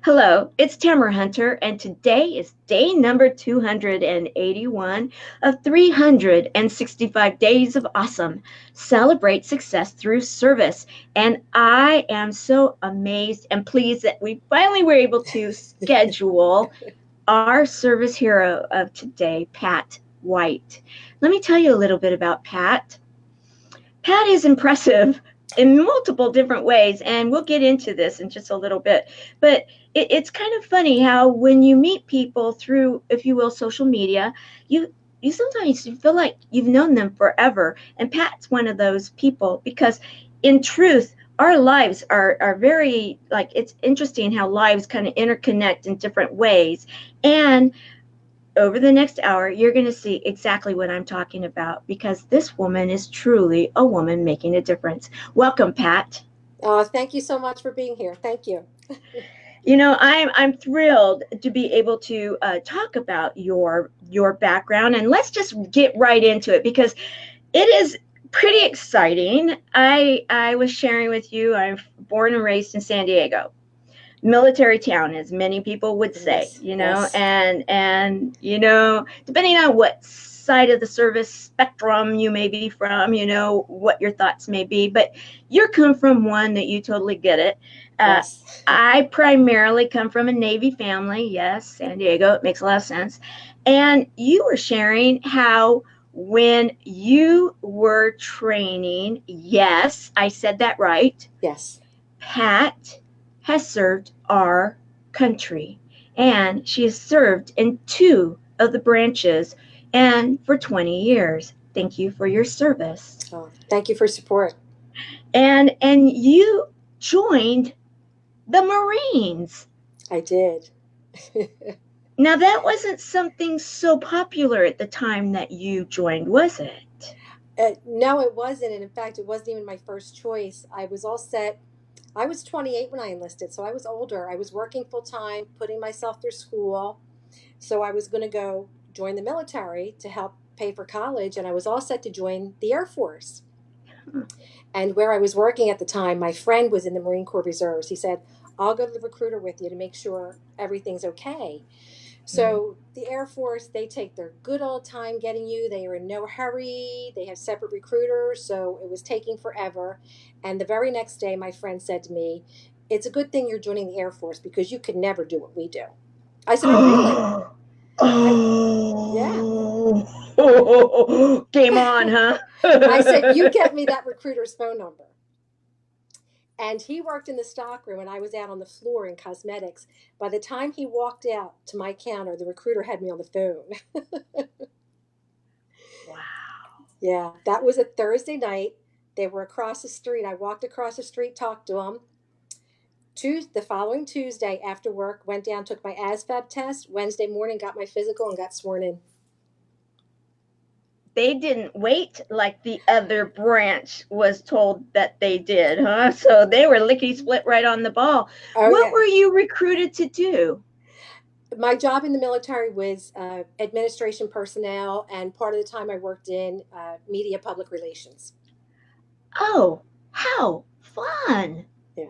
Hello, it's Tamara Hunter, and today is day number 281 of 365 Days of Awesome. Celebrate success through service. And I am so amazed and pleased that we finally were able to schedule our service hero of today, Pat White. Let me tell you a little bit about Pat. Pat is impressive in multiple different ways, and we'll get into this in just a little bit. But it's kind of funny how when you meet people through, if you will, social media, you sometimes you feel like you've known them forever. And Pat's one of those people because, in truth, our lives are very like it's interesting how lives kind of interconnect in different ways. And over the next hour, you're going to see exactly what I'm talking about because this woman is truly a woman making a difference. Welcome, Pat. Thank you so much for being here. Thank you. I'm thrilled to be able to talk about your background, and let's just get right into it because it is pretty exciting. I was sharing with you. I'm born and raised in San Diego, military town, as many people would say, Yes, yes. and depending on what side of the service spectrum you may be from, what your thoughts may be, but you come from one that you totally get it. uh, Yes. I primarily come from a Navy family. Yes, San Diego, it makes a lot of sense. And you were sharing how when you were training, yes, I said that right, Yes. Pat has served our country, and she has served in two of the branches and for 20 years. Thank you for your service. Thank you for support. And you joined the Marines. I did. Now that wasn't something so popular at the time that you joined, was it? No, it wasn't. And in fact, it wasn't even my first choice. I was all set. I was 28 when I enlisted, so I was older. I was working full time, putting myself through school. So I was going to go join the military to help pay for college. And I was all set to join the Air Force. And where I was working at the time, my friend was in the Marine Corps Reserves. He said, I'll go to the recruiter with you to make sure everything's okay. So the Air Force, they take their good old time getting you. They are in no hurry. They have separate recruiters. So it was taking forever. And the very next day, my friend said to me, it's a good thing you're joining the Air Force because you could never do what we do. I said, oh, really? Oh, I, yeah. game on, huh? I said, you get me that recruiter's phone number. And he worked in the stockroom and I was out on the floor in cosmetics. By the time he walked out to my counter, the recruiter had me on the phone. Wow. Yeah, that was a Thursday night. They were across the street. I walked across the street, talked to them. The following Tuesday after work, went down, took my ASVAB test. Wednesday morning, got my physical and got sworn in. They didn't wait like the other branch was told that they did, huh? So they were lickety split right on the ball. Oh, What yeah. were you recruited to do? My job in the military was administration personnel, and part of the time I worked in media public relations. Oh, how fun. Yeah.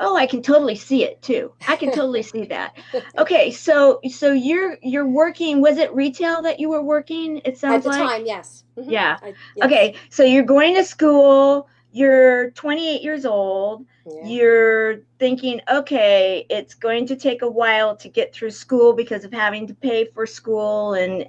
Oh, I can totally see it too. I can totally see that. Okay, so you're working, was it retail that you were working? It At sounds the like. time, yes. Yeah. Yes. Okay, so you're going to school, you're 28 years old, Yeah. you're thinking, okay, it's going to take a while to get through school because of having to pay for school, and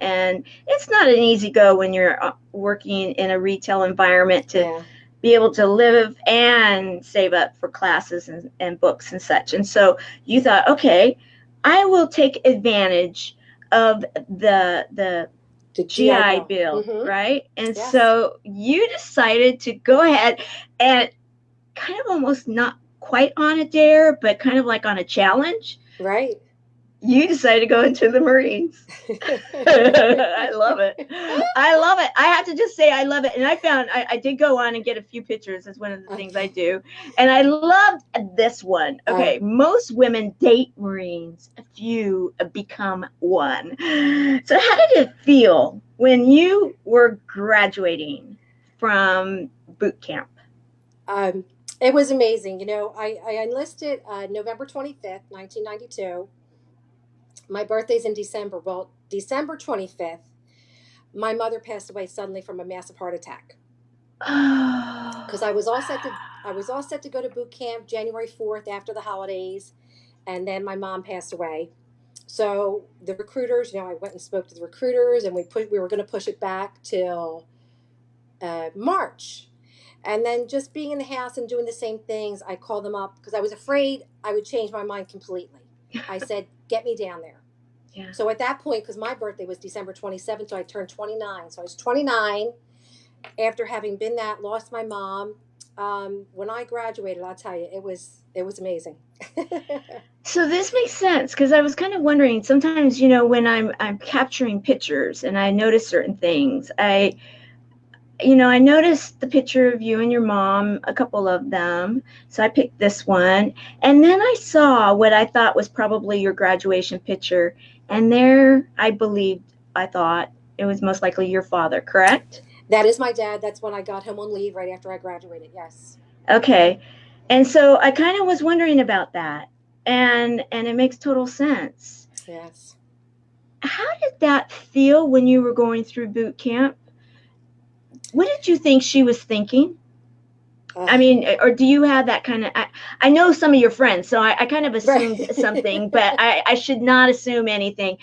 it's not an easy go when you're working in a retail environment to Yeah. be able to live and save up for classes and books and such. And so you thought, okay, I will take advantage of the The GI GI Bill. Bill, right? And Yes. so you decided to go ahead and kind of almost not quite on a dare, but kind of like on a challenge. Right. You decided to go into the Marines. I love it. I love it. I have to just say I love it. And I did go on and get a few pictures. That's one of the things I Okay. do. And I loved this one. Uh, Okay, most women date Marines. A few become one. So how did it feel when you were graduating from boot camp? um, It was amazing. I enlisted November 25th, 1992. My birthday's in December. Well, December 25th, my mother passed away suddenly from a massive heart attack. Because Oh, I was all set to go to boot camp January 4th after the holidays, and then my mom passed away. So the recruiters, I went and spoke to the recruiters, and we were going to push it back till March. And then just being in the house and doing the same things, I called them up because I was afraid I would change my mind completely. I said, "Get me down there." yeah. So at that point, because my birthday was December 27th, so I turned 29. So I was 29 after having been lost my mom. When I graduated, I'll tell you, it was amazing. So this makes sense because I was kind of wondering sometimes, when I'm capturing pictures and I notice certain things, I noticed the picture of you and your mom, a couple of them. So I picked this one. And then I saw what I thought was probably your graduation picture. And there I thought it was most likely your father, correct? That is my dad. That's when I got home on leave right after I graduated. Yes. Okay. And so I kind of was wondering about that. And it makes total sense. Yes. How did that feel when you were going through boot camp? What did you think she was thinking? I Uh, mean, or do you have that kind of? I know some of your friends, so I kind of assumed something, right. but I should not assume anything.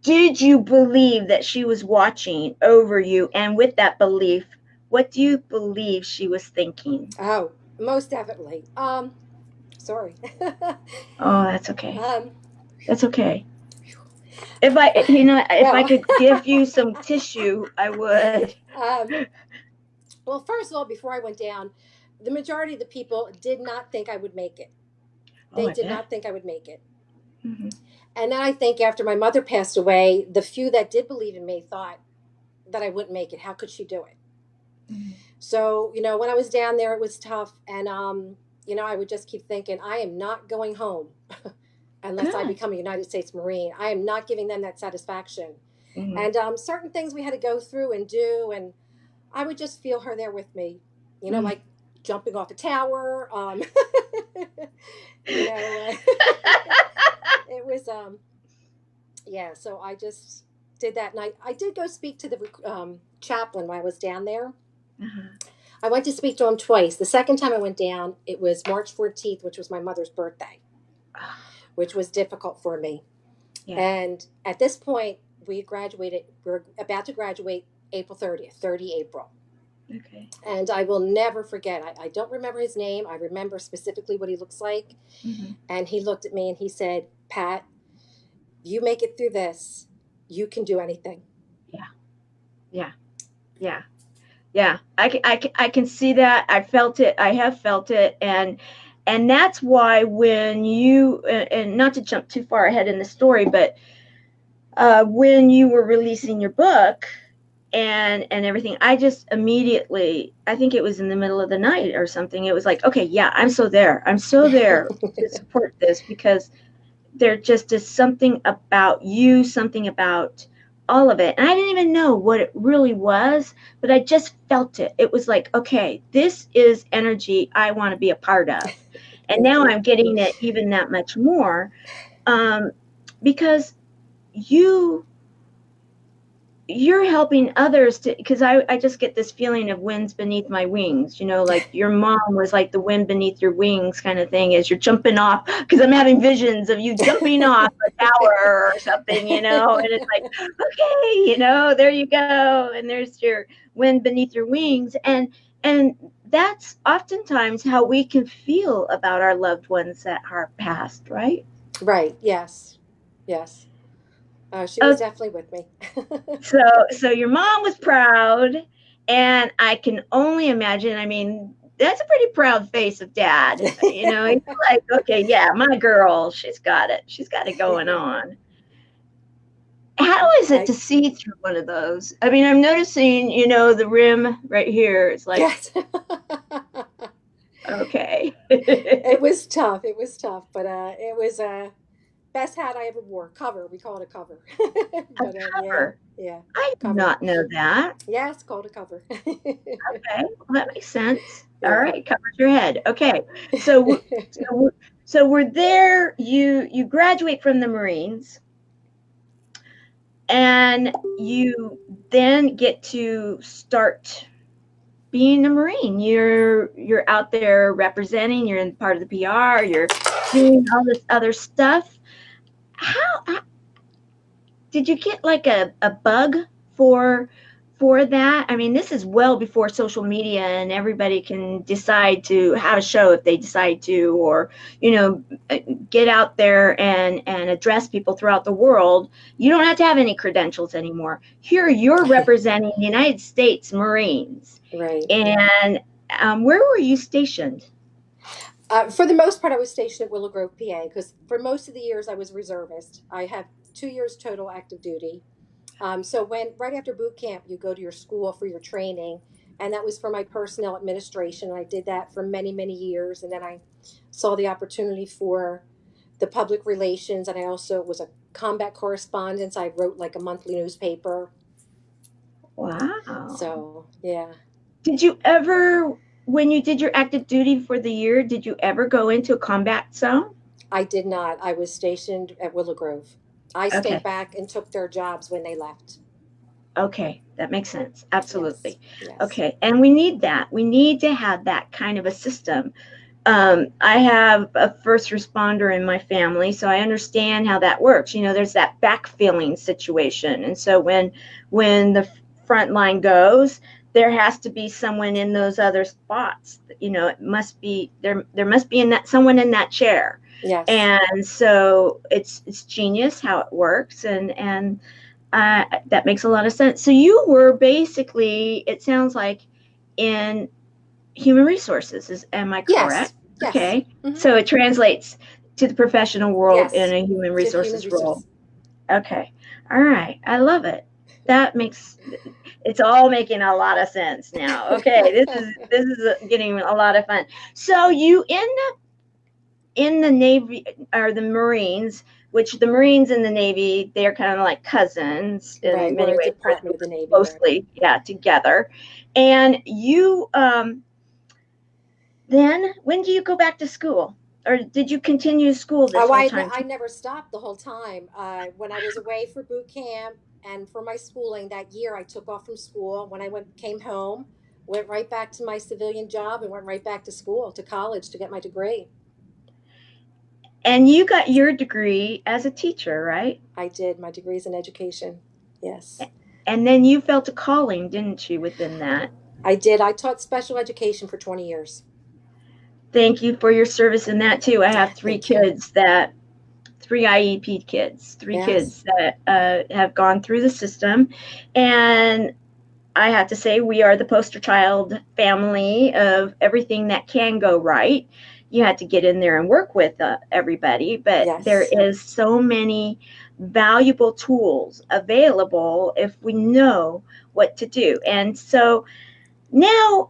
Did you believe that she was watching over you? And with that belief, what do you believe she was thinking? Oh, most definitely. Sorry. Oh, that's okay. um, That's okay. If I well, could give you some tissue, I would. um, well, first of all, before I went down, the majority of the people did not think I would make it. Oh, They I did bet. not think I would make it. Mm-hmm. And then I think after my mother passed away, the few that did believe in me thought that I wouldn't make it. How could she do it? Mm-hmm. So, when I was down there, it was tough. And, I would just keep thinking, I am not going home unless I Good. become a United States Marine. I am not giving them that satisfaction. Mm-hmm. And certain things we had to go through and do. And I would just feel her there with me, Mm. like jumping off a tower. You know, uh, it was, yeah. So I just did that. And I did go speak to the chaplain while I was down there. Uh-huh. I went to speak to him twice. The second time I went down, it was March 14th, which was my mother's birthday, which was difficult for me. Yeah. And at this point, we were about to graduate April 30th, 30 April. Okay. And I will never forget, I don't remember his name. I remember specifically what he looks like. Mm-hmm. And he looked at me and he said, "Pat, you make it through this, you can do anything." Yeah. Yeah. Yeah. Yeah. I can see that. I felt it. I have felt it. And that's why when and not to jump too far ahead in the story, but when you were releasing your book and everything, I just immediately, I think it was in the middle of the night or something, it was like, okay, yeah, I'm so there. I'm so there to support this because there just is something about you, something about all of it. And I didn't even know what it really was, but I just felt it. It was like, okay, this is energy I want to be a part of. And now I'm getting it even that much more, um, because you you're helping others to, because I just get this feeling of winds beneath my wings, like your mom was like the wind beneath your wings kind of thing as you're jumping off, because I'm having visions of you jumping off a tower or something, and it's like, okay, there you go, and there's your wind beneath your wings, and that's oftentimes how we can feel about our loved ones that are passed, right? Right. Yes. Yes. She was Oh, definitely with me. so your mom was proud, and I can only imagine. I mean, that's a pretty proud face of dad. He's like, okay, yeah, my girl, she's got it. She's got it going on. How is it I to see through one of those? I mean, I'm noticing, the rim right here. It's like, yes. okay. It was tough. It was tough, but it was best hat I ever wore. Cover, we call it a cover. A But yeah, cover. yeah, I did cover. not know that. Yeah, it's called a cover. Okay, well, that makes sense. All Yeah. right, covers your head. Okay, so so so we're there. You graduate from the Marines, and you then get to start being a Marine. You're out there representing. You're in part of the PR. You're doing all this other stuff. How did you get like a bug for for that? I mean, this is well before social media and everybody can decide to have a show if they decide to, or you know, get out there and address people throughout the world. You don't have to have any credentials anymore. Here, you're representing the United States Marines, Right. and where were you stationed? For the most part, I was stationed at Willow Grove, PA, because for most of the years I was reservist. I had 2 years total active duty. So when right after boot camp, you go to your school for your training, and that was for my personnel administration. And I did that for many, many years, and then I saw the opportunity for the public relations, and I also was a combat correspondent. I wrote like a monthly newspaper. Wow. So yeah, Did you ever, when you did your active duty for the year, did you ever go into a combat zone? I did not. I was stationed at Willow Grove. I stayed Okay. back and took their jobs when they left. Okay. That makes sense. Yes, Absolutely. yes, Okay. And we need that. We need to have that kind of a system. I have a first responder in my family, so I understand how that works. You know, there's that backfilling situation. And so when the front line goes, there has to be someone in those other spots. You know, it must be there must be in that someone in that chair. yes, And so it's genius how it works, and that makes a lot of sense. So you were basically, it sounds like, in human resources. Am I yes, correct? yes, Okay. hmm, So it translates to the professional world in yes, a human to human resources role. resources. Okay. All right. I love it. That makes it's all making a lot of sense now. Okay. This is getting a lot of fun. So you end up in the Navy or the Marines, which the Marines and the Navy, they're kind of like cousins in Right, many we're a ways, department of the Navy there. closely, yeah, together. And you then, when do you go back to school? Or did you continue school this Oh, whole time I too? never stopped the whole time. When I was away for boot camp and for my schooling that year, I took off from school. When I came home, went right back to my civilian job and went right back to school, to college to get my degree. And you got your degree as a teacher, right? I did. My degrees in education. Yes, And then you felt a calling, didn't you, within that? I did. I taught special education for 20 years. Thank you for your service in that too. I have Thank you. three IEP kids, three Yes. kids that have gone through the system. And I have to say, we are the poster child family of everything that can go right. You had to get in there and work with everybody, but there Yes. is so many valuable tools available if we know what to do. And so now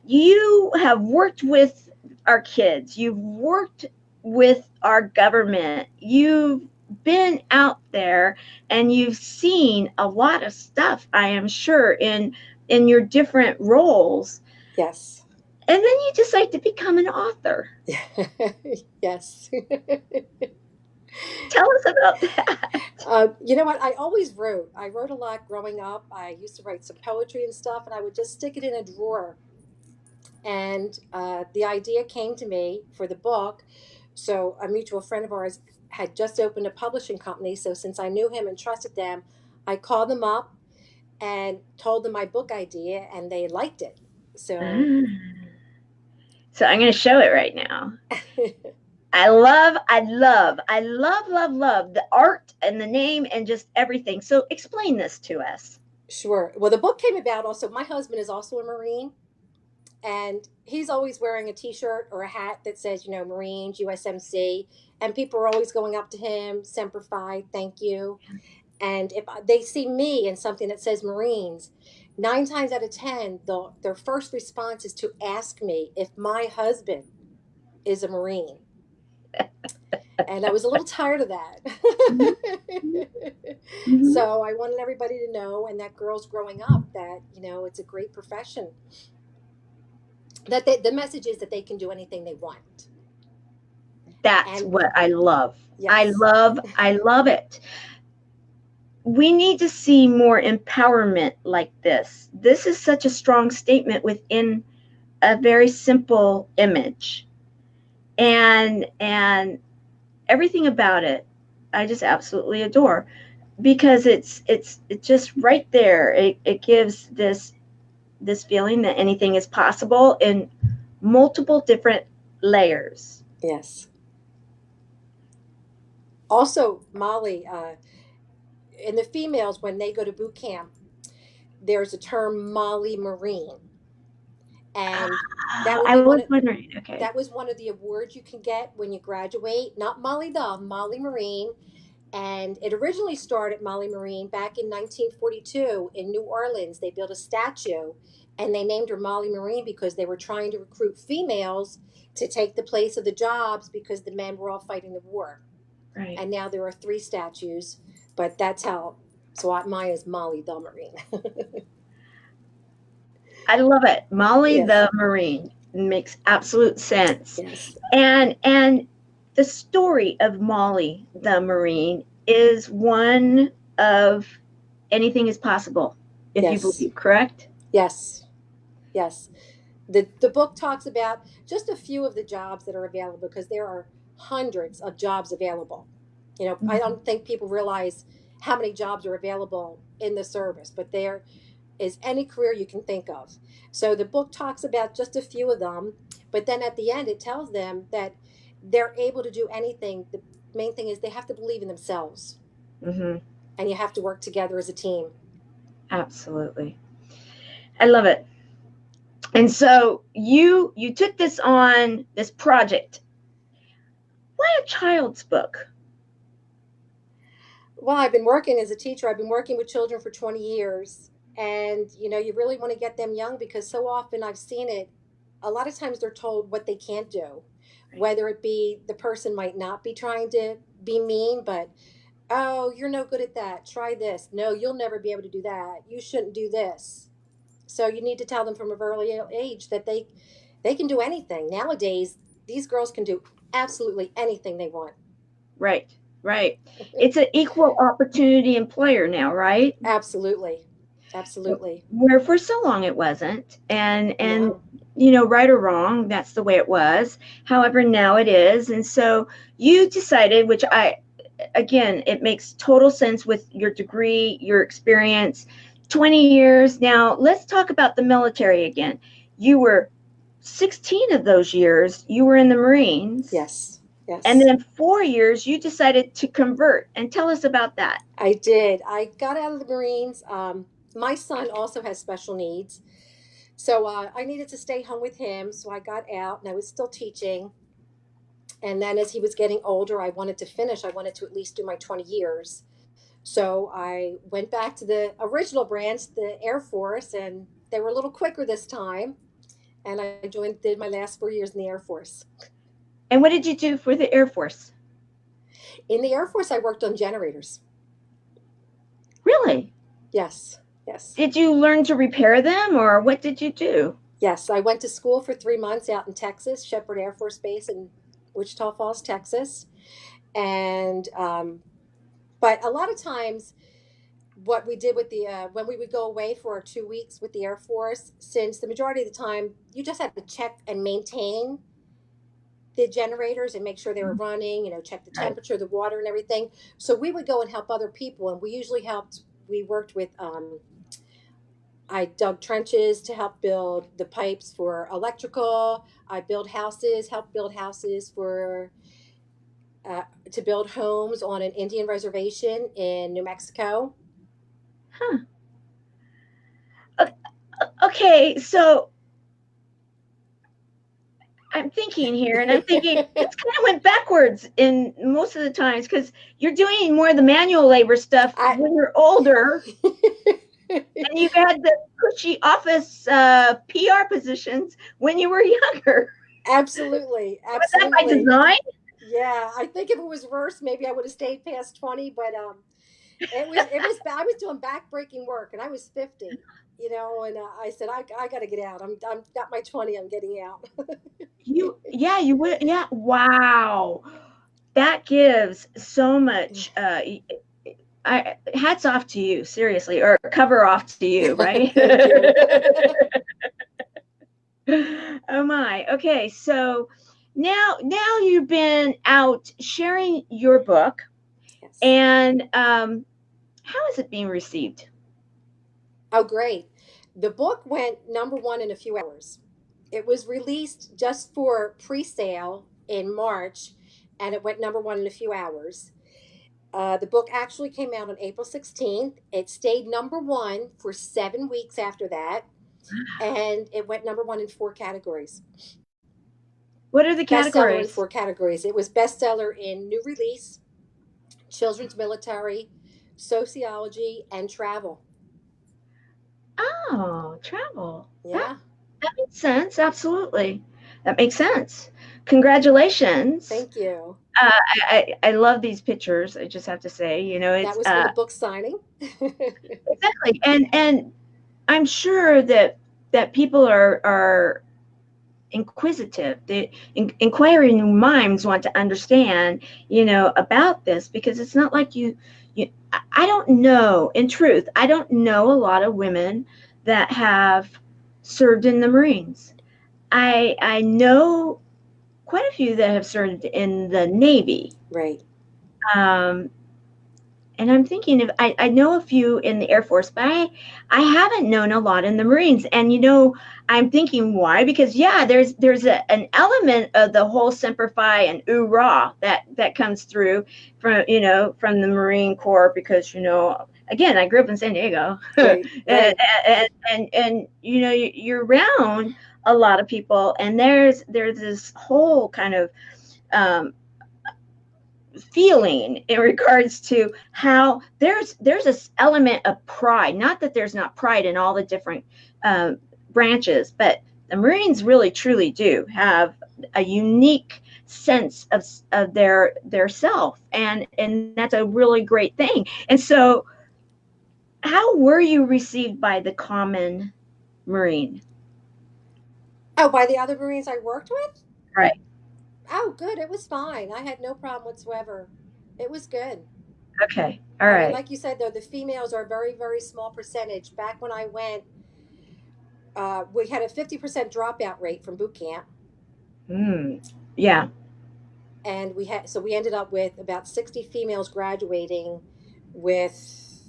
you have worked with our kids, you've worked with our government, you've been out there and you've seen a lot of stuff, I am sure, in your different roles. Yes. And then you decide to become an author. Yes. Tell us about that. You know what? I always wrote. I wrote a lot growing up. I used to write some poetry and stuff, and I would just stick it in a drawer. And the idea came to me for the book. So a mutual friend of ours had just opened a publishing company. So since I knew him and trusted them, I called them up and told them my book idea, and they liked it. So So I'm going to show it right now. I love the art and the name and just everything. So explain this to us. sure. Well, the book came about also. My husband is also a Marine, and he's always wearing a T-shirt or a hat that says, Marines, USMC, and people are always going up to him, Semper Fi, thank you. And if they see me in something that says Marines, 9 times out of 10, their first response is to ask me if my husband is a Marine. And I was a little tired of that. Mhm. Mhm. So I wanted everybody to know, and that girls growing up, that, it's a great profession. That the message is that they can do anything they want. That's And what I love. yes, I love it. We need to see more empowerment like this. This is such a strong statement within a very simple image. And everything about it I just absolutely adore, because it's just right there. It gives this feeling that anything is possible in multiple different layers. yes. Also, Molly, in the females, when they go to boot camp, there's a term Molly Marine, and that would I be one was of wondering. Okay. that was one of the awards you can get when you graduate. Not Molly the Molly Marine. And it originally started Molly Marine back in 1942 in New Orleans. They built a statue and they named her Molly Marine because they were trying to recruit females to take the place of the jobs because the men were all fighting the war. Right. And now there are three statues, but that's how. So mine is Molly the Marine. I love it. Molly Yes, the Marine makes absolute sense. yes, And the story of Molly the Marine is one of anything is possible if you yes, believe, correct? yes, yes. The book talks about just a few of the jobs that are available because there are hundreds of jobs available. I Mhm. don't think people realize how many jobs are available in the service, but there is any career you can think of. So the book talks about just a few of them, but then at the end it tells them that they're able to do anything. The main thing is they have to believe in themselves, Mhm. and you have to work together as a team. Absolutely. I love it. And so you took this on, this project. Why a child's book? Well, I've been working as a teacher. I've been working with children for 20 years. And, you really want to get them young because so often I've seen it. A lot of times they're told what they can't do, Right. whether it be the person might not be trying to be mean, but, oh, you're no good at that. Try this. No, you'll never be able to do that. You shouldn't do this. So you need to tell them from a early age that they can do anything. Nowadays, these girls can do absolutely anything they want. Right. Right. It's an equal opportunity employer now, right? Absolutely. Absolutely. Where for so long it wasn't. And No. right or wrong, that's the way it was. However, now it is. And so you decided, which I again, it makes total sense with your degree, your experience, 20 years. Now, let's talk about the military again. You were 16 of those years, you were in the Marines. Yes. And Yes. then 4 years, you decided to convert. And tell us about that. I did. I got out of the Marines. My son also has special needs. So I needed to stay home with him. So I got out and I was still teaching. And then as he was getting older, I wanted to finish. I wanted to at least do my 20 years. So I went back to the original branch, the Air Force, and they were a little quicker this time. And I did my last 4 years in the Air Force. And what did you do for the Air Force? In the Air Force, I worked on generators. Really? Yes. Yes. Did you learn to repair them, or what did you do? Yes, I went to school for 3 months out in Texas, Shepherd Air Force Base in Wichita Falls, Texas. And, but a lot of times, what we did with when we would go away for our 2 weeks with the Air Force, since the majority of the time you just had to check and maintain the generators and make sure they were running, check the Right. temperature, the water, and everything. So we would go and help other people. And we worked with, I dug trenches to help build the pipes for electrical. I build houses, help build houses for to build homes on an Indian reservation in New Mexico. Huh. Okay, so I'm thinking here, and I'm thinking it's kind of went backwards in most of the times because you're doing more of the manual labor stuff I when you're older, and you had the cushy office PR positions when you were younger. absolutely, Was that by absolutely. design? Yeah, I think if it was worse, maybe I would have stayed past 20, but it was I was doing back-breaking work and I was 50, and I said I got to get out. I'm got my 20, I'm getting out. Yeah, you would, yeah. Wow. That gives so much, hats off to you, seriously, or cover off to you, right? Thank you. Oh my. Okay, so now you've been out sharing your book, Yes. and how is it being received? Oh, great. The book went number one in a few hours. It was released just for pre-sale in March, and it went number one in a few hours. The book actually came out on April 16th. It stayed number one for 7 weeks after that, and it went number one in four categories. What are the Bestseller in categories? four categories. It was bestseller in new release, children's military, sociology, and travel. Oh, travel. That Yeah, that makes sense. Absolutely, that makes sense. Congratulations. thank you. I love these pictures. I just have to say, That it's was for the book signing. exactly, and I'm sure that people are inquisitive. The inquiring minds want to understand, about this, because it's not like I don't know. In truth, I don't know a lot of women that have served in the Marines. I know quite a few that have served in the Navy. Right. Um, and I'm thinking, if I know a few in the Air Force, but I haven't known a lot in the Marines. And I'm thinking, why? Because yeah, there's an element of the whole Semper Fi and oorah that comes through from the Marine Corps, because again, I grew up in San Diego. and, Right. Right. and you're around a lot of people, and there's this whole kind of um, feeling in regards to how there's this element of pride. Not that there's not pride in all the different branches, but the Marines really truly do have a unique sense of their self, and that's a really great thing. And so, how were you received by the common Marine? Oh, by the other Marines I worked with? Right. Oh, good. It was fine. I had no problem whatsoever. It was good. Okay. All I mean, right. like you said, though, the females are a very, very small percentage. Back when I went, we had a 50% dropout rate from boot camp. Yeah. And we ended up with about 60 females graduating with,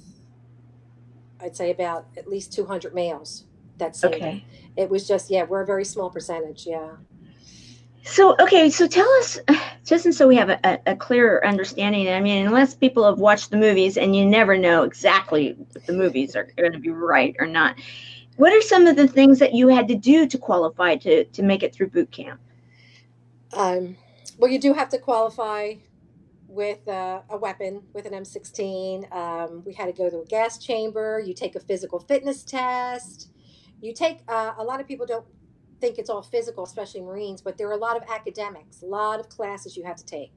I'd say, about at least 200 males that same day. Okay. It was just, yeah, we're a very small percentage. Yeah. So, okay, so tell us, just so we have a clearer understanding. I mean, unless people have watched the movies, and you never know exactly if the movies are going to be right or not, what are some of the things that you had to do to qualify to make it through boot camp? Um, well, you do have to qualify with a weapon, with an M16. We had to go to a gas chamber. You take a physical fitness test. You take a lot of people don't think it's all physical, especially Marines, but there are a lot of academics, a lot of classes you have to take.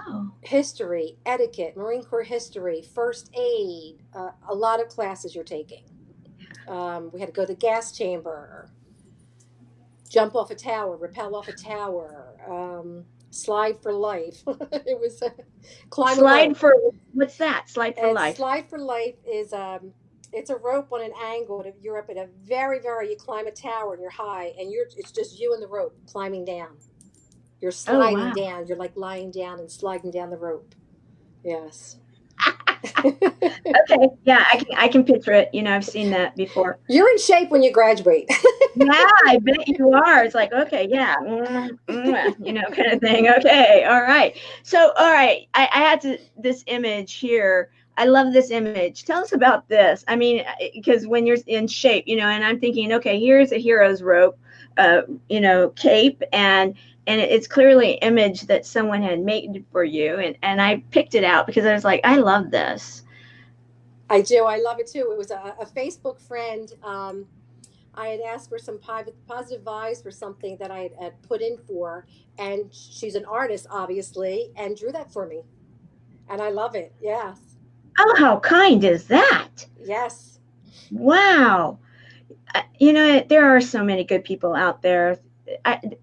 Oh, History, etiquette, Marine Corps history, first aid, a lot of classes you're taking. We had to go to the gas chamber, jump off a tower, rappel off a tower, slide for life. It was climb a slide rope. for what's that? Slide for And life. slide for life is it's a rope on an angle. And you're up at a you climb a tower and you're high, and it's just you and the rope climbing down. You're Oh sliding wow. down. You're like lying down and sliding down the rope. Yes. Okay, yeah, I can picture it. I've seen that before. You're in shape when you graduate. Yeah, I bet you are. It's like, okay, yeah, kind of thing. Okay, all right. So, all right, I had this image here. I love this image. Tell us about this. I mean, because when you're in shape, and I'm thinking, okay, here's a hero's rope, cape, and it's clearly an image that someone had made for you, and I picked it out because I was like, I love this. I do. I love it too. It was a Facebook friend. I had asked for some positive vibes for something that I had put in for, and she's an artist, obviously, and drew that for me, and I love it. Yes, Oh, how kind is that? yes. Wow. You know, there are so many good people out there,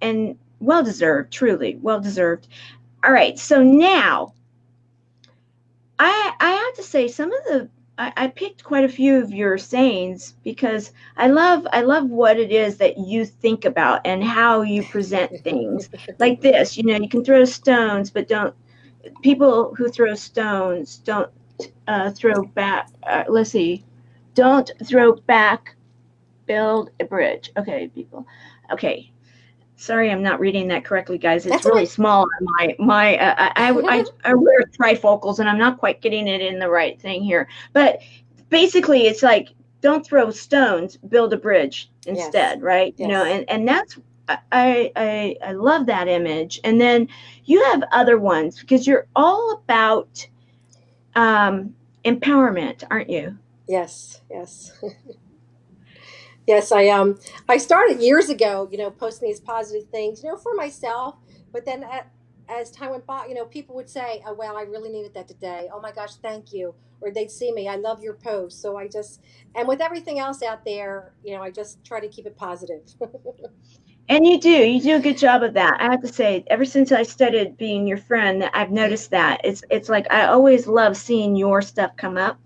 and well deserved, truly well deserved. All right, so now I have to say some of the I picked quite a few of your sayings because I love what it is that you think about and how you present things. Like this, you know, you can throw stones, but don't people who throw stones don't throw back. Let's see, don't throw back, build a bridge. Okay, people. Okay, sorry, I'm not reading that correctly, guys. It's That's really okay. small on my. I wear trifocals, and I'm not quite getting it in the right thing here. But basically, it's like don't throw stones, build a bridge Yes, instead, right? You know, yes. and that's I love that image. And then you have other ones because you're all about um, empowerment, aren't you? Yes, yes. Yes, I started years ago, posting these positive things, for myself, but then as time went by, people would say, "Oh, wow, I really needed that today. Oh my gosh, thank you." Or they'd see me, "I love your post." So and with everything else out there, I just try to keep it positive. And you do a good job of that. I have to say, ever since I started being your friend, I've noticed that it's like I always love seeing your stuff come up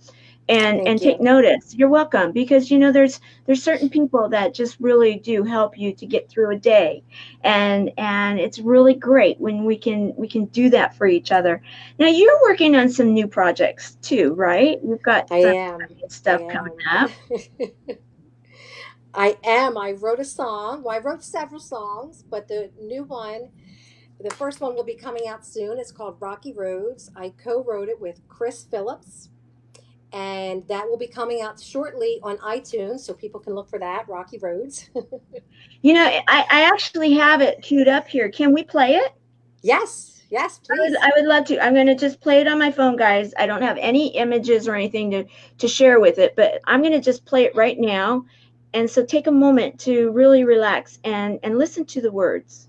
and Thank take you. notice. You're welcome because you know there's certain people that just really do help you to get through a day, and it's really great when we can do that for each other. Now you're working on some new projects too, right? We've got I some am. I stuff coming am. up. I am. I wrote a song. Well, I wrote several songs, but the new one, the first one will be coming out soon. It's called Rocky Roads. I co wrote it with Chris Phillips, and that will be coming out shortly on iTunes, so people can look for that, Rocky Roads. You know, I actually have it queued up here. Can we play it? Yes, yes, please. I would love to. I'm going to just play it on my phone, guys. I don't have any images or anything to share with it, but I'm going to just play it right now. And so take a moment to really relax and listen to the words.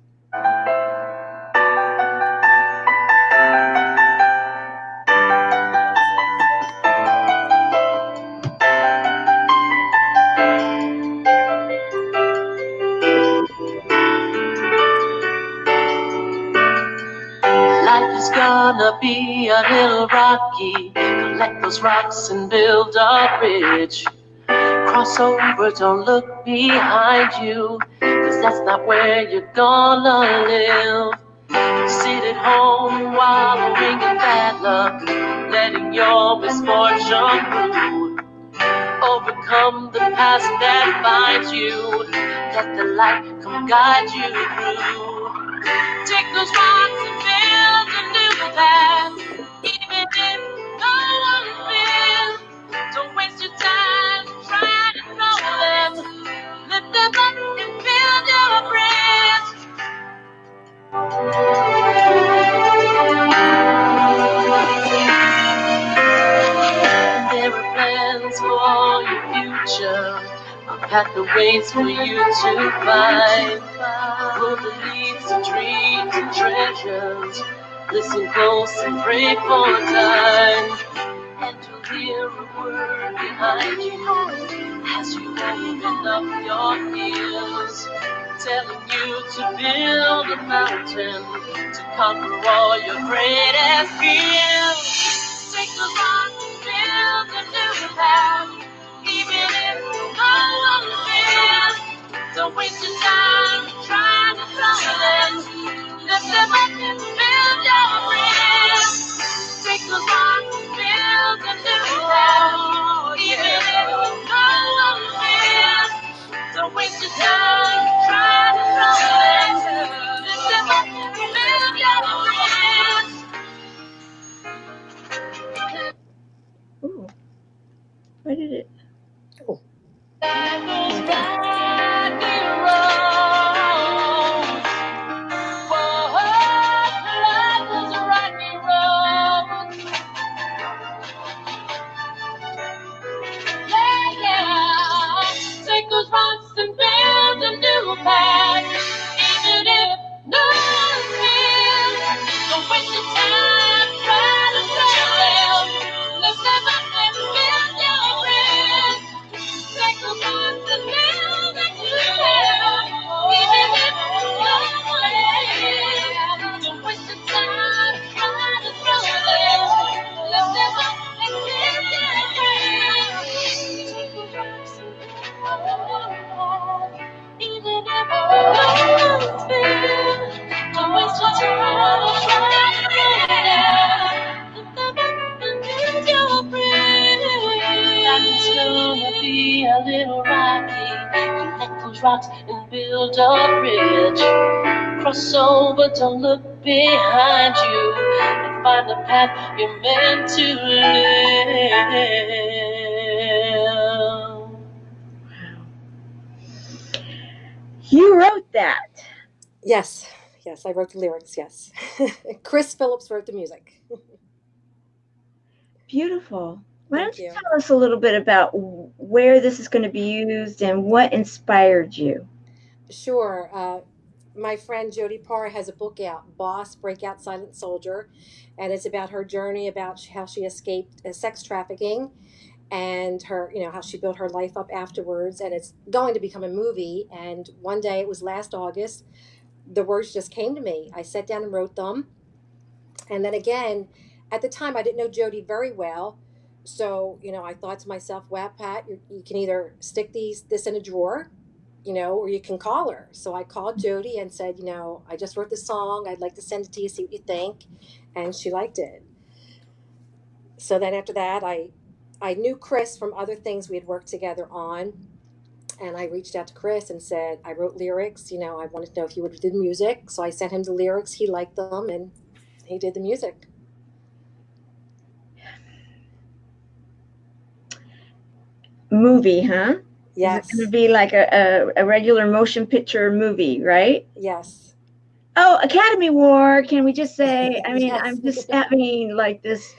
Life is gonna be a little rocky. Collect those rocks and build a bridge. Cross over, don't look behind you, 'cause that's not where you're gonna live. Sit at home wallowing in bad luck, letting your misfortune brew. Overcome the past that binds you. Let the light come guide you through. Take those rocks and build a new path, even if no one's been. Don't waste your time trying to throw them. Lift them up and build your bridge. There are plans for your future, a path that waits for you to find. Road that leads to dreams and treasures. Listen close and pray for time. And you'll hear a word behind you as you open up your ears, telling you to build a mountain to conquer all your greatest fears. Take those rocks and build a new path, even if no one fears. Don't waste your time trying to throw them. Lift them up and build your bridge. Take those rocks and build a new path, even if no one fears. Don't waste your time trying to throw them. Lift them up and build your bridge. Ooh, where did it? Oh, That goes okay. rocky road. Whoa, life is a rocky road. Yeah, yeah. Take those rocks and rocks and build a bridge. Cross over, don't look behind you, and find the path you're meant to live. You wrote that. Yes, yes, I wrote the lyrics. Yes, Chris Phillips wrote the music. Beautiful. Why Thank don't you you. tell us a little bit about where this is going to be used and what inspired you? Sure. My friend Jody Parr has a book out, Boss Breakout Silent Soldier, and it's about her journey about how she escaped sex trafficking and her, how she built her life up afterwards. And it's going to become a movie. And one day, it was last August, the words just came to me. I sat down and wrote them. And then again, at the time, I didn't know Jody very well. So, I thought to myself, well, Pat, you can either stick this in a drawer, or you can call her. So I called Jody and said, I just wrote the song. I'd like to send it to you, see what you think. And she liked it. So then after that, I knew Chris from other things we had worked together on. And I reached out to Chris and said, I wrote lyrics. I wanted to know if he would do the music. So I sent him the lyrics. He liked them and he did the music. Movie, huh? Is it going to Yes. be like a regular motion picture movie, right? Yes. Oh, Academy Award. Can we just say? I mean, Yes. I'm just having like this,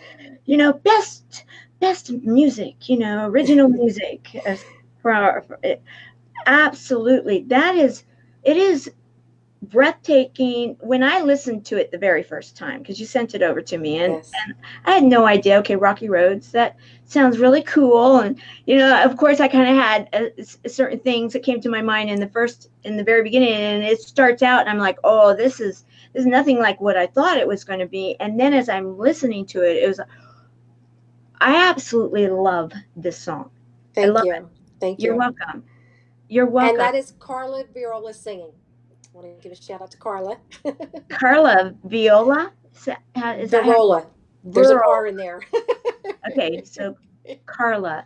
best music, original music. For absolutely, it is breathtaking when I listened to it the very first time because you sent it over to me Yes. and I had no idea. Okay, Rocky Roads, that sounds really cool, and of course I kind of had certain things that came to my mind in the very beginning, and it starts out and I'm like, oh, this is nothing like what I thought it was going to be, and then as I'm listening to it, I absolutely love this song. I Thank love it. you. Thank You're you. welcome. You're And welcome. that is Carla Viola singing. I want to give a shout out to Carla. Carla Viola, is that how? Virola. There's an Rural. R in there. Okay, so Carla,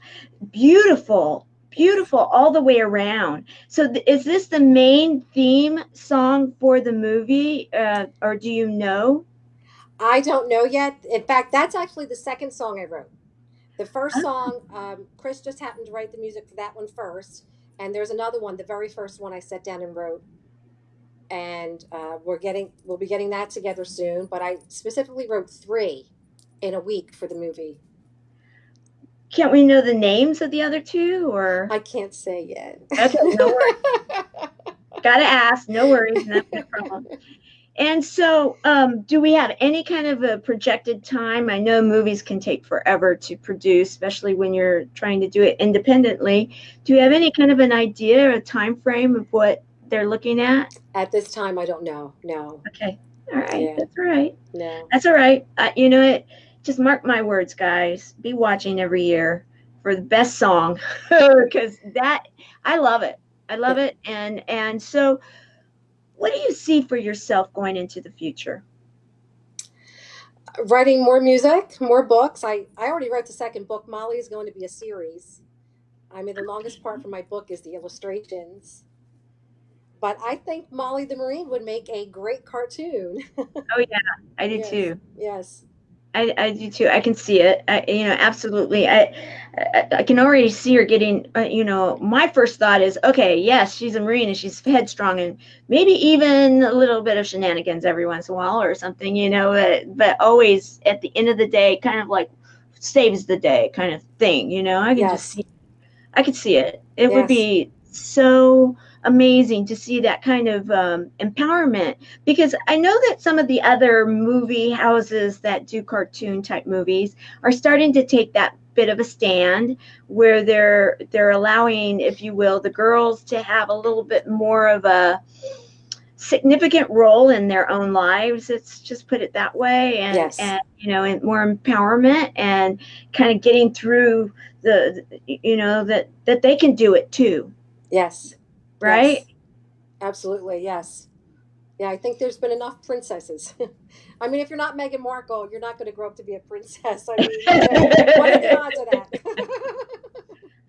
beautiful, beautiful all the way around. So is this the main theme song for the movie, or do you know? I don't know yet. In fact, that's actually the second song I wrote. The first Oh, song, Chris just happened to write the music for that one first, and there's another one, the very first one I sat down and wrote, and we'll be getting that together soon. But I specifically wrote three in a week for the movie. can't we know the names of the other two, or? I can't say yet. Okay, no worries. Gotta ask. No worries. No problem. And so, do we have any kind of a projected time? I know movies can take forever to produce, especially when you're trying to do it independently. Do you have any kind of an idea or a time frame of what they're looking at? At this time, I don't know. No. Okay. All right. Yeah. That's all right. No. That's all right. You know it. Just mark my words, guys. Be watching every year for the best song because that I love it. I love Yeah. it. And so, what do you see for yourself going into the future? Writing more music, more books. I already wrote the second book. Molly is going to be a series. I mean, the longest part for my book is the illustrations. But I think Molly the Marine would make a great cartoon. Oh yeah, I do Yes, too. yes, I do too. I can see it. Absolutely. I can already see her getting. My first thought is, okay, yes, she's a Marine and she's headstrong and maybe even a little bit of shenanigans every once in a while or something. But always at the end of the day, kind of like saves the day kind of thing. I can just yes, see. I could see it. It would yes, be so amazing to see that kind of empowerment because I know that some of the other movie houses that do cartoon type movies are starting to take that bit of a stand where they're allowing, if you will, the girls to have a little bit more of a significant role in their own lives. Let's just put it that way, yes, and more empowerment and kind of getting through that they can do it too, yes, right? yes, absolutely, yes. Yeah, I think there's been enough princesses. I mean, if you're not Meghan Markle, you're not going to grow up to be a princess. I mean, what are the odds of that?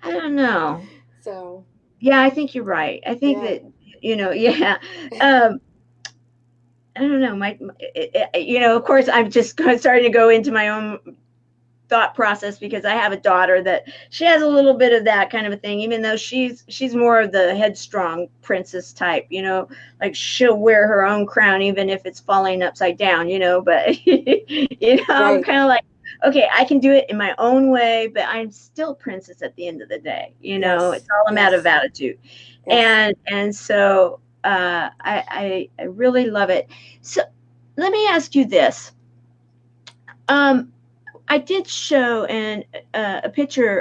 I don't know. So. Yeah, I think you're right. I think Yeah. that, yeah. Um, I don't know. Of course, I'm just starting to go into my own thought process because I have a daughter that she has a little bit of that kind of a thing, even though she's more of the headstrong princess type, like she'll wear her own crown even if it's falling upside down, but I'm Right. kind of like, okay, I can do it in my own way, but I'm still princess at the end of the day. It's Yes. all a matter of Yes. attitude. Yes. And so I really love it. So let me ask you this. Um, I did show a picture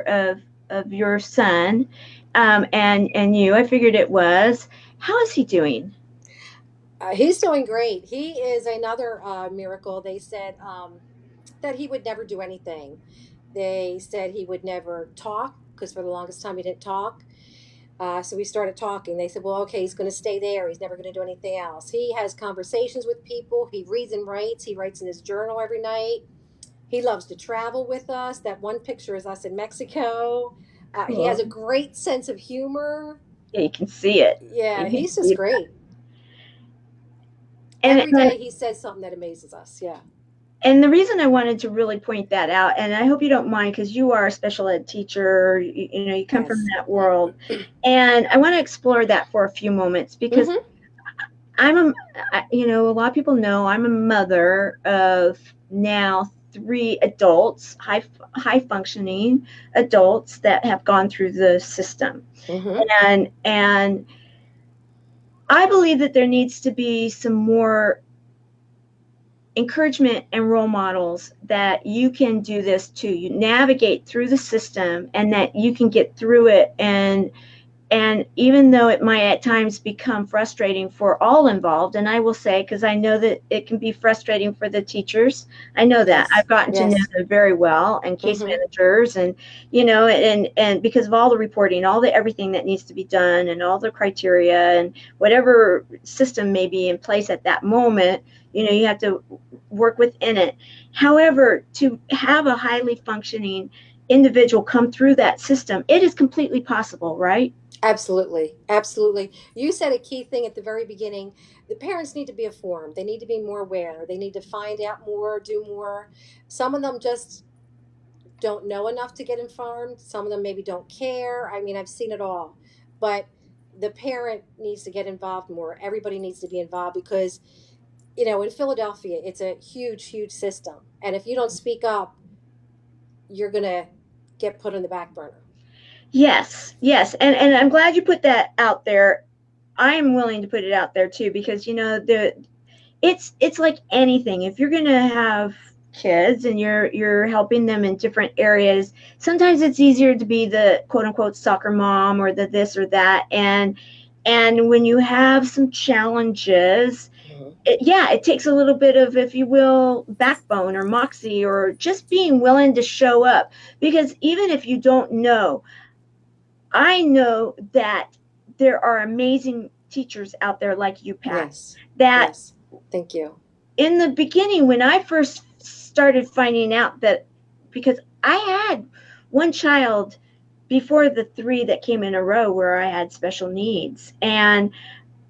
of your son, and you. I figured it was. How is he doing? He's doing great. He is another miracle. They said that he would never do anything. They said he would never talk because for the longest time he didn't talk. So we started talking. They said, well, okay, he's going to stay there. He's never going to do anything else. He has conversations with people. He reads and writes. He writes in his journal every night. He loves to travel with us. That one picture is us in Mexico. He has Cool. a great sense of humor. Yeah, you can see it. Yeah, You can he's just see that. great. And Every and day he says something that amazes us. Yeah. and the reason I wanted to really point that out, and I hope you don't mind because you are a special ed teacher. You come from Yes. that world, and I want to explore that for a few moments because Mm-hmm. a lot of people know I'm a mother of now three adults, high functioning adults that have gone through the system, Mm-hmm. and I believe that there needs to be some more encouragement and role models that you can do this too. You navigate through the system, and that you can get through it, and even though it might at times become frustrating for all involved, and I will say, because I know that it can be frustrating for the teachers, I know that Yes. I've gotten to know Yes. them very well, and case Mm-hmm. managers, and and because of all the reporting, all the everything that needs to be done, and all the criteria, and whatever system may be in place at that moment, you have to work within it. However, to have a highly functioning individual come through that system, it is completely possible, right? Absolutely. Absolutely. You said a key thing at the very beginning. The parents need to be informed. They need to be more aware. They need to find out more, do more. Some of them just don't know enough to get informed. Some of them maybe don't care. I mean, I've seen it all. But the parent needs to get involved more. Everybody needs to be involved because, in Philadelphia, it's a huge, huge system. And if you don't speak up, you're going to get put on the back burner. Yes, yes, and I'm glad you put that out there. I am willing to put it out there too because it's like anything. If you're going to have kids and you're helping them in different areas, sometimes it's easier to be the quote unquote soccer mom or the this or that, and when you have some challenges, Mhm. it takes a little bit of, if you will, backbone or moxie or just being willing to show up, because even if you don't know, I know that there are amazing teachers out there like you, Pat, Yes. that Yes. Thank you. in the beginning, when I first started finding out that, because I had one child before the three that came in a row where I had special needs, and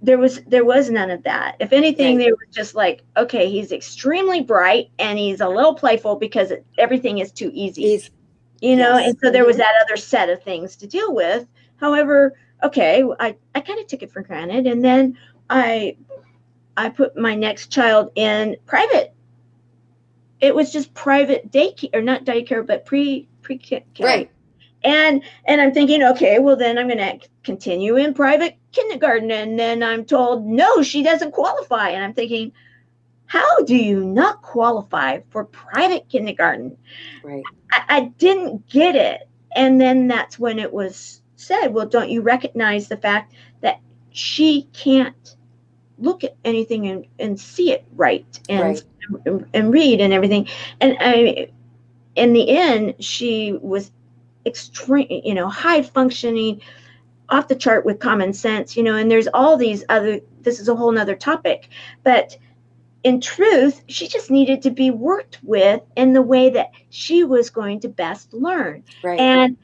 there was none of that. If anything, Right. they were just like, okay, he's extremely bright and he's a little playful because everything is too easy, Easy. Yes. and so there was Mm-hmm. that other set of things to deal with. However, okay, I kind of took it for granted, and then I I put my next child in private. It was just private daycare, or not daycare, but pre-K. Right. And I'm thinking, okay, well then I'm going to continue in private kindergarten, and then I'm told no, she doesn't qualify, and I'm thinking, how do you not qualify for private kindergarten? Right. I didn't get it. And then that's when it was said, well, don't you recognize the fact that she can't look at anything and see it right, Right. and read and everything. And in the end, she was extreme, high functioning, off the chart with common sense, and there's all these other, this is a whole nother topic, but in truth, she just needed to be worked with in the way that she was going to best learn. Right. And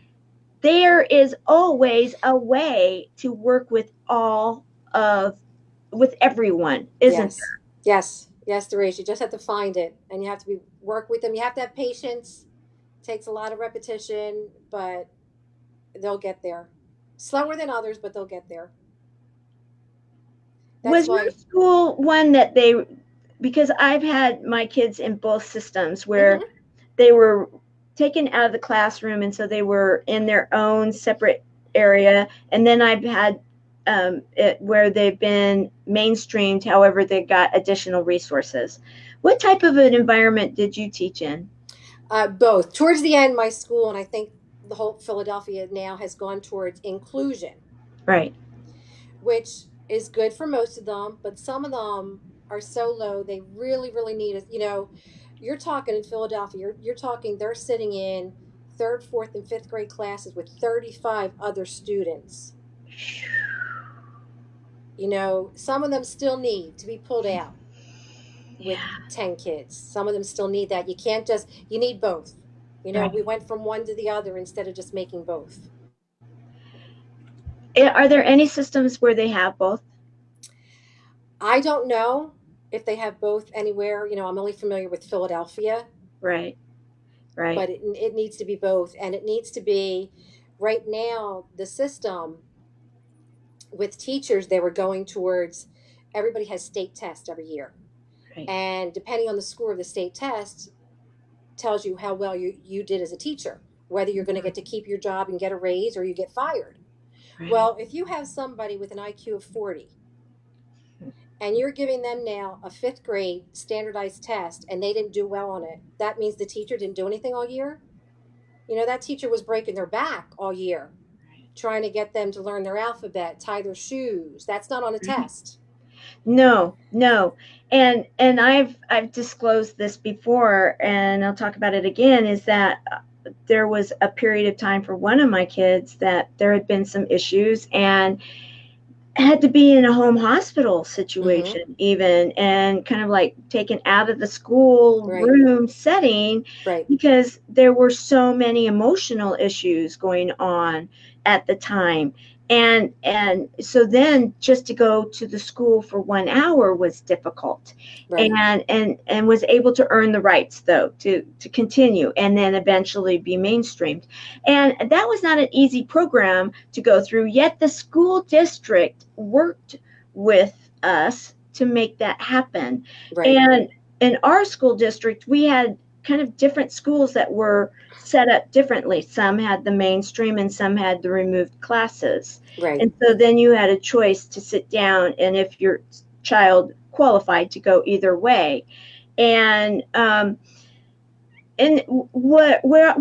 there is always a way to work of with everyone, isn't Yes. Yes. Yes, there is. You just have to find it, and you have to be work with them. You have to have patience. Takes a lot of repetition, but they'll get there. Slower than others, but they'll get there. That's Was your why. school one that they, because I've had my kids in both systems where Hmm. they were taken out of the classroom and so they were in their own separate area, and then I've had where they've been mainstreamed, however they got additional resources. What type of an environment did you teach in? Both. Towards the end, my school, and I think the whole Philadelphia now has gone towards inclusion, Right. which is good for most of them, but some of them are so low they really, really need it. You're talking in Philadelphia. You're talking. They're sitting in third, fourth, and fifth grade classes with 35 other students. Some of them still need to be pulled out with Yeah. 10 kids. Some of them still need that. You need both. We Right. went from one to the other instead of just making both. Are there any systems where they have both? I don't know if they have both anywhere. I'm only familiar with Philadelphia, Right. Right. but it needs to be both. And it needs to be right now, the system with teachers, they were going towards everybody has state tests every year. Right. And depending on the score of the state test, tells you how well you did as a teacher, whether you're going to get to keep your job and get a raise or you get fired. Right. Well, if you have somebody with an IQ of 40 and you're giving them now a fifth grade standardized test and they didn't do well on it, that means the teacher didn't do anything all year. That teacher was breaking their back all year trying to get them to learn their alphabet, tie their shoes. That's not on a Right. test. No, no. And I've disclosed this before and I'll talk about it again, is that there was a period of time for one of my kids that there had been some issues and had to be in a home hospital Mm-hmm. situation even, and kind of like taken out of the school Right. room setting Right. because there were so many emotional issues going on at the time. And so then just to go to the school for 1 hour was difficult, Right. and was able to earn the rights though to continue and then eventually be mainstreamed. And that was not an easy program to go through, yet the school district worked with us to make that happen. Right. And in our school district, we had kind of different schools that were set up differently. Some had the mainstream and some had the removed classes. Right. And so then you had a choice to sit down and if your child qualified to go either way. And why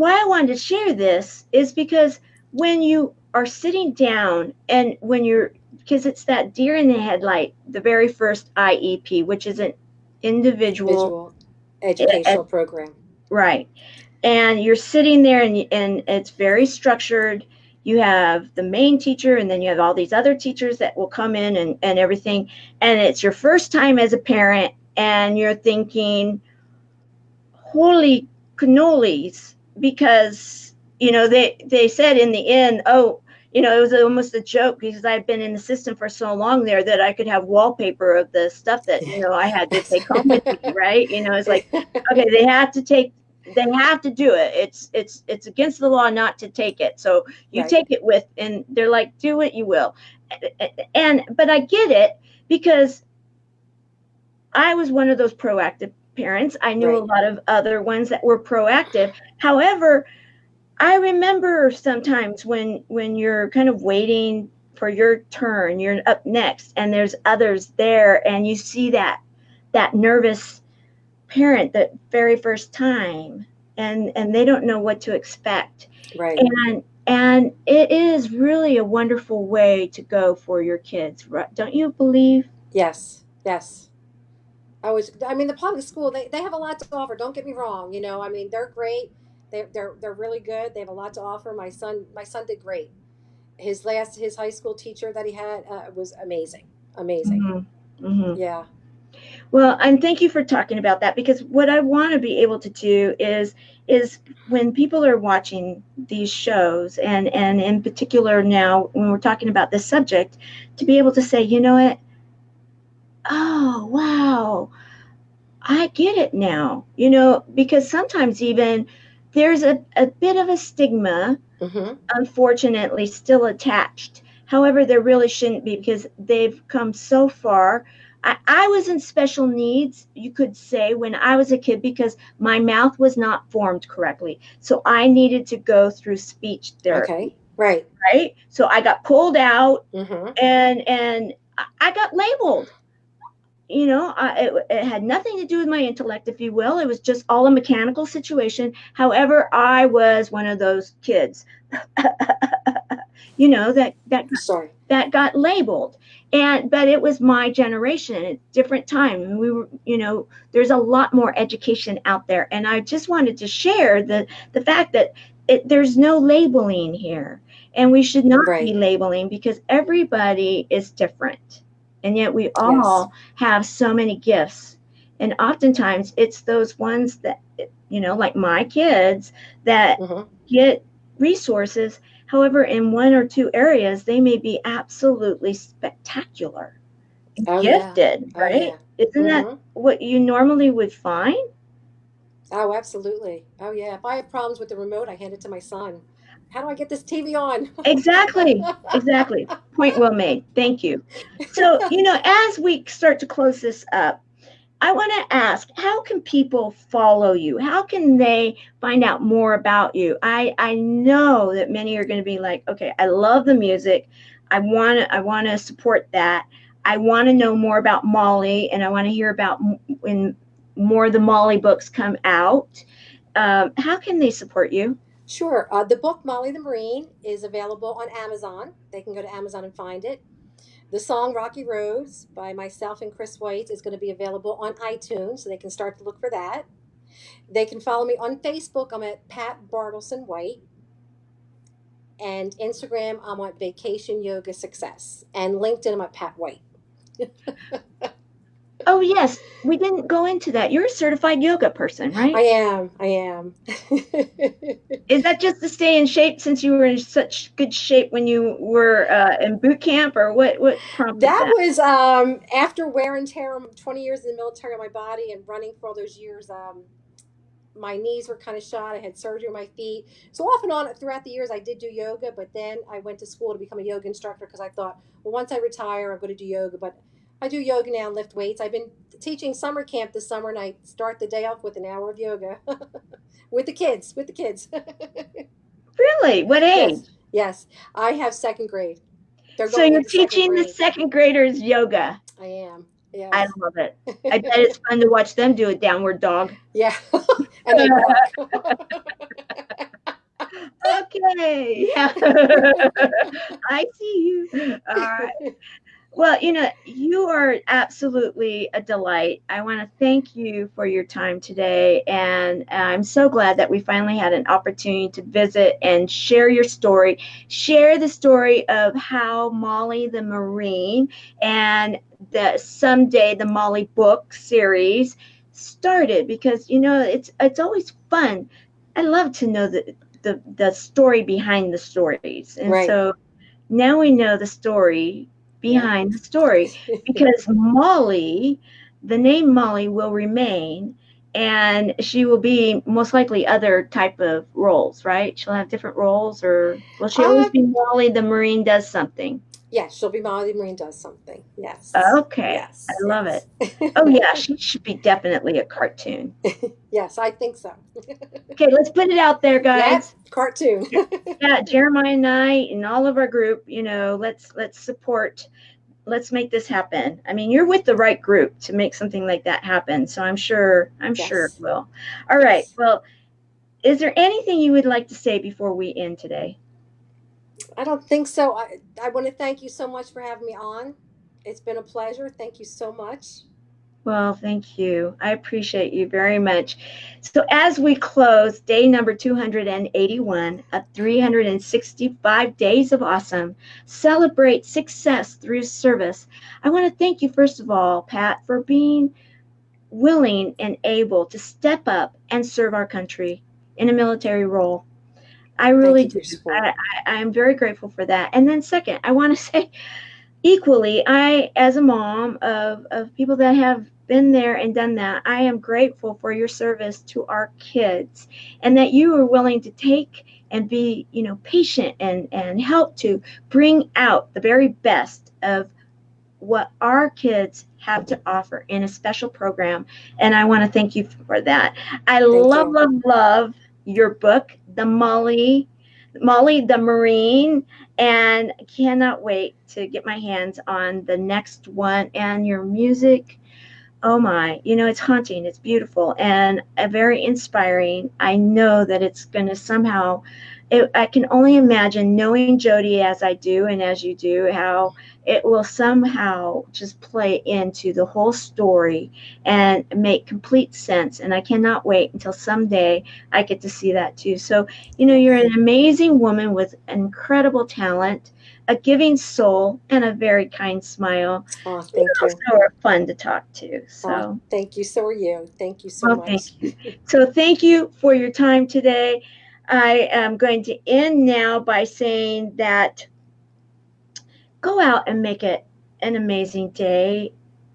I wanted to share this is because when you are sitting down and when you're, because it's that deer in the headlight, the very first IEP, which is an individual Visual educational program. right, and you're sitting there and it's very structured. You have the main teacher and then you have all these other teachers that will come in and everything, and it's your first time as a parent and you're thinking, holy cannolis, because they said in the end, oh, it was almost a joke because I've been in the system for so long there that I could have wallpaper of the stuff that I had to take home with me, right? It's like, okay, they have to do it. It's against the law not to take it, so you Right. take it with, and they're like, do what you will. And but I get it because I was one of those proactive parents. I knew a Right. lot of other ones that were proactive. However, I remember sometimes when you're kind of waiting for your turn, you're up next and there's others there and you see that nervous parent the very first time, and they don't know what to expect. Right. And it is really a wonderful way to go for your kids, right? Don't you believe? Yes. Yes. I mean, the public school, they have a lot to offer. Don't get me wrong. I mean, they're great. They're really good. They have a lot to offer. My son did great. His high school teacher that he had was amazing. Amazing. Hmm. Hmm. Yeah. Well, and thank you for talking about that, because what I want to be able to do is when people are watching these shows, and in particular now when we're talking about this subject, to be able to say, you know what? Oh, wow. I get it now. Because sometimes even there's a bit of a stigma, Mm-hmm. unfortunately, still attached. However, there really shouldn't be, because they've come so far. I was in special needs, you could say, when I was a kid, because my mouth was not formed correctly. So I needed to go through speech Okay. therapy, Right. right? So I got pulled out, Mm-hmm. and I got labeled. It had nothing to do with my intellect, if you will. It was just all a mechanical situation. However, I was one of those kids, Sorry. that got labeled. But it was my generation, a different time, and we were, there's a lot more education out there, and I just wanted to share the fact that there's no labeling here, and we should not be Right. labeling, because everybody is different, and yet we Yes. all have so many gifts. And oftentimes it's those ones that, like my kids, that Mm-hmm. get resources. However, in one or two areas, they may be absolutely spectacular, Oh yeah. gifted, Oh right? yeah. Isn't that Mm-hmm. what you normally would find? Oh, absolutely. Oh yeah. If I have problems with the remote, I hand it to my son. How do I get this TV on? Exactly. Exactly. Point well made. Thank you. So, as we start to close this up, I want to ask, how can people follow you? How can they find out more about you? I know that many are going to be like, okay, I love the music. I want to support that. I want to know more about Molly, and I want to hear about when more of the Molly books come out. How can they support you? Sure. The book Molly the Marine is available on Amazon. They can go to Amazon and find it. The song Rocky Roads by myself and Chris White is going to be available on iTunes, so they can start to look for that. They can follow me on Facebook. I'm at Pat Bartleson White. And Instagram, I'm at Vacation Yoga Success. And LinkedIn, I'm at Pat White. Oh, yes, we didn't go into that. You're a certified yoga person, I right? am. I am. Is that just to stay in shape, since you were in such good shape when you were in boot camp, or what prompted That that? was after wear and tear, 20 years in the military on my body and running for all those years. My knees were kind of shot. I had surgery on my feet. So off and on throughout the years, I did do yoga, but then I went to school to become a yoga instructor because I thought, well, once I retire, I'm going to do yoga. But I do yoga now and lift weights. I've been teaching summer camp this summer, and I start the day off with an hour of yoga with the kids. With the kids. Really? What Yes, age? yes. I have second grade. They're So going you're into second teaching the grade. second graders yoga. I am. I Yes. love it. I bet it's fun to watch them do a downward dog. Yeah. And they bark. Okay. Yeah. I see you. All right. Well, you are absolutely a delight. I want to thank you for your time today. And I'm so glad that we finally had an opportunity to visit and share your story, share the story of how Molly the Marine and someday the Molly book series started, because, it's always fun. I love to know the story behind the stories. And Right. so now we know the story Yeah. behind the story, because Molly, the name Molly, will remain, and she will be most likely other type of roles, right? She'll have different roles, or will she always uh, be Molly the Marine does something? yeah, she'll be Molly Marine does something. Yes. Okay, I Yes. love it. Yes. Oh yeah, she should be definitely a cartoon. Yes, I think so. Okay, let's put it out there, Yep, guys. cartoon. Yeah, Jeremiah and I and all of our group, let's support, let's make this happen. I mean, you're with the right group to make something like that happen. So I'm sure it Yes. will. All right. Yes. Well, is there anything you would like to say before we end today? I don't think so. I want to thank you so much for having me on. It's been a pleasure. Thank you so much. Well, thank you. I appreciate you very much. So, as we close day number 281 of 365 days of awesome, celebrate success through service. I want to thank you, first of all, Pat, for being willing and able to step up and serve our country in a military role. I Thank really you do. for your support. I'm very grateful for that. And then, second, I want to say equally, I, as a mom of people that have been there and done that, I am grateful for your service to our kids and that you are willing to take and be, patient and help to bring out the very best of what our kids have to offer in a special program. And I want to thank you for that. I Thank love, you. love, love your book, Molly the Marine, and cannot wait to get my hands on the next one. And your music, oh my, it's haunting, it's beautiful, and very inspiring. I know that it's going to somehow, I can only imagine, knowing Jody as I do and as you do, how it will somehow just play into the whole story and make complete sense. And I cannot wait until someday I get to see that too. So, you're Yes. an amazing woman with incredible talent, a giving soul, and a very kind smile. Oh, thank you. Also are fun to talk to. Oh, So, thank you. So are you. Thank you so well, much. thank you. So, thank you for your time today. I am going to end now by saying that go out and make it an amazing day.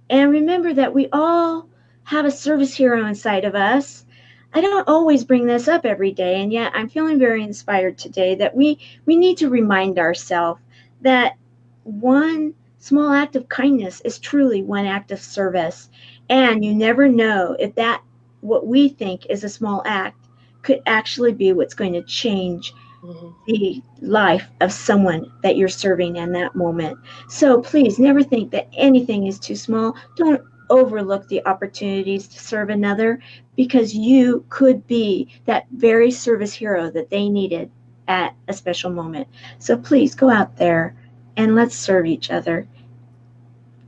And remember that we all have a service hero inside of us. I don't always bring this up every day, and yet I'm feeling very inspired today that we need to remind ourselves that one small act of kindness is truly one act of service. And you never know if that what we think is a small act could actually be what's going to change Mhm. the life of someone that you're serving in that moment. So please never think that anything is too small. Don't overlook the opportunities to serve another because you could be that very service hero that they needed at a special moment. So please go out there and let's serve each other.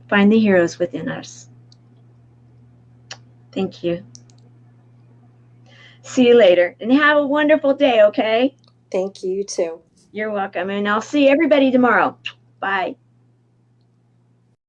Find the heroes within us. Thank you. See you later and have a wonderful day, okay? Thank you too. You're welcome. And I'll see everybody tomorrow. Bye.